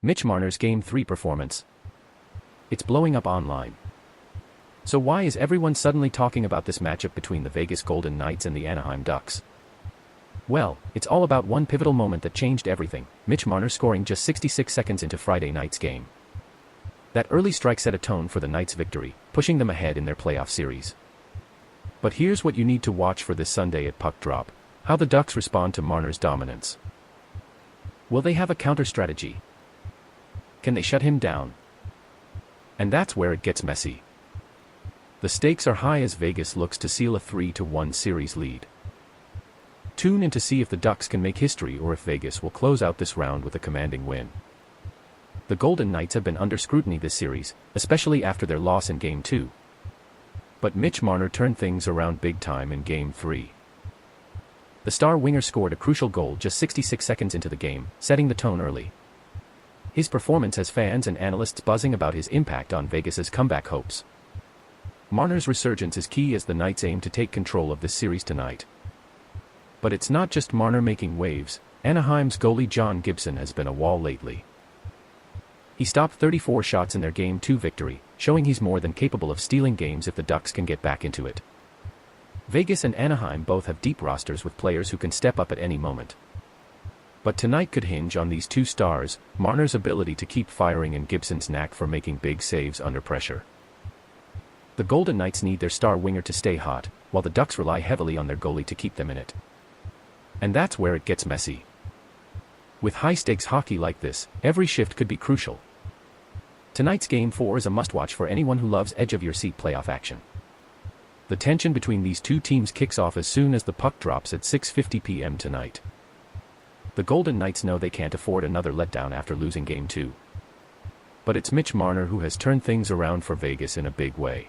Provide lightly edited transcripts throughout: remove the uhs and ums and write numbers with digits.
Mitch Marner's Game 3 performance. It's blowing up online. So why is everyone suddenly talking about this matchup between the Vegas Golden Knights and the Anaheim Ducks? Well, it's all about one pivotal moment that changed everything, Mitch Marner scoring just 66 seconds into Friday night's game. That early strike set a tone for the Knights' victory, pushing them ahead in their playoff series. But here's what you need to watch for this Sunday at puck drop: how the Ducks respond to Marner's dominance. Will they have a counter strategy? Can they shut him down? And that's where it gets messy. The stakes are high as Vegas looks to seal a 3-1 series lead. Tune in to see if the Ducks can make history or if Vegas will close out this round with a commanding win. The Golden Knights have been under scrutiny this series, especially after their loss in Game 2. But Mitch Marner turned things around big time in Game 3. The star winger scored a crucial goal just 66 seconds into the game, setting the tone early. His performance has fans and analysts buzzing about his impact on Vegas's comeback hopes. Marner's resurgence is key as the Knights aim to take control of this series tonight. But it's not just Marner making waves. Anaheim's goalie John Gibson has been a wall lately. He stopped 34 shots in their Game 2 victory, showing he's more than capable of stealing games if the Ducks can get back into it. Vegas and Anaheim both have deep rosters with players who can step up at any moment. But tonight could hinge on these two stars, Marner's ability to keep firing and Gibson's knack for making big saves under pressure. The Golden Knights need their star winger to stay hot, while the Ducks rely heavily on their goalie to keep them in it. And that's where it gets messy. With high-stakes hockey like this, every shift could be crucial. Tonight's Game 4 is a must-watch for anyone who loves edge-of-your-seat playoff action. The tension between these two teams kicks off as soon as the puck drops at 6:50 p.m. tonight. The Golden Knights know they can't afford another letdown after losing Game 2. But it's Mitch Marner who has turned things around for Vegas in a big way.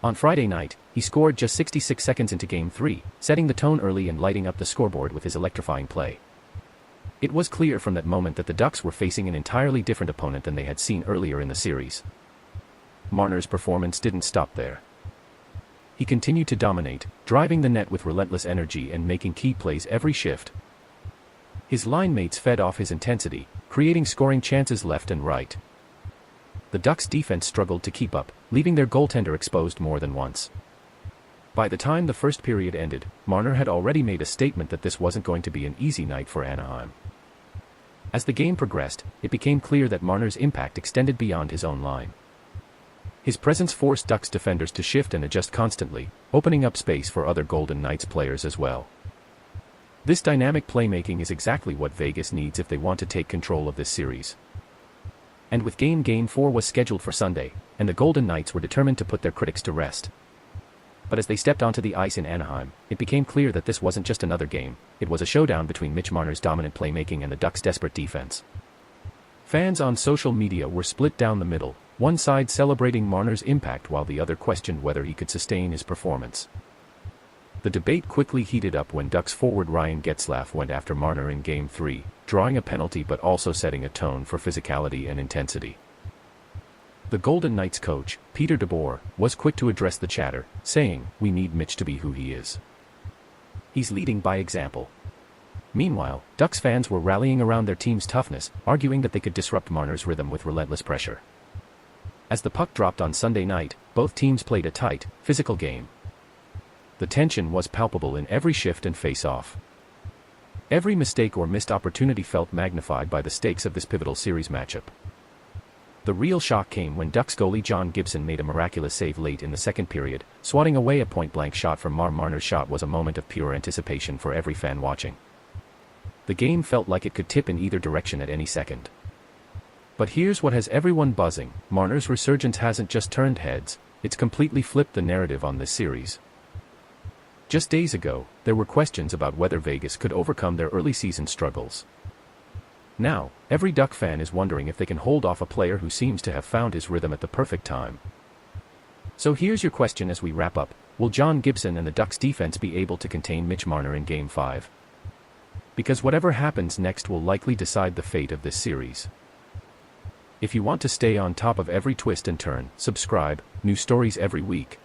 On Friday night, he scored just 66 seconds into Game 3, setting the tone early and lighting up the scoreboard with his electrifying play. It was clear from that moment that the Ducks were facing an entirely different opponent than they had seen earlier in the series. Marner's performance didn't stop there. He continued to dominate, driving the net with relentless energy and making key plays every shift. His line mates fed off his intensity, creating scoring chances left and right. The Ducks' defense struggled to keep up, leaving their goaltender exposed more than once. By the time the first period ended, Marner had already made a statement that this wasn't going to be an easy night for Anaheim. As the game progressed, it became clear that Marner's impact extended beyond his own line. His presence forced Ducks defenders to shift and adjust constantly, opening up space for other Golden Knights players as well. This dynamic playmaking is exactly what Vegas needs if they want to take control of this series. And with Game 4 was scheduled for Sunday, and the Golden Knights were determined to put their critics to rest. But as they stepped onto the ice in Anaheim, it became clear that this wasn't just another game, it was a showdown between Mitch Marner's dominant playmaking and the Ducks' desperate defense. Fans on social media were split down the middle, one side celebrating Marner's impact while the other questioned whether he could sustain his performance. The debate quickly heated up when Ducks forward Ryan Getzlaf went after Marner in Game 3, drawing a penalty but also setting a tone for physicality and intensity. The Golden Knights coach, Peter DeBoer, was quick to address the chatter, saying, "We need Mitch to be who he is. He's leading by example." Meanwhile, Ducks fans were rallying around their team's toughness, arguing that they could disrupt Marner's rhythm with relentless pressure. As the puck dropped on Sunday night, both teams played a tight, physical game. The tension was palpable in every shift and face-off. Every mistake or missed opportunity felt magnified by the stakes of this pivotal series matchup. The real shock came when Ducks goalie John Gibson made a miraculous save late in the second period, swatting away a point-blank shot from Marner's shot was a moment of pure anticipation for every fan watching. The game felt like it could tip in either direction at any second. But here's what has everyone buzzing: Marner's resurgence hasn't just turned heads, it's completely flipped the narrative on this series. Just days ago, there were questions about whether Vegas could overcome their early season struggles. Now, every Duck fan is wondering if they can hold off a player who seems to have found his rhythm at the perfect time. So here's your question as we wrap up: will John Gibson and the Ducks defense be able to contain Mitch Marner in Game 5? Because whatever happens next will likely decide the fate of this series. If you want to stay on top of every twist and turn, subscribe. New stories every week.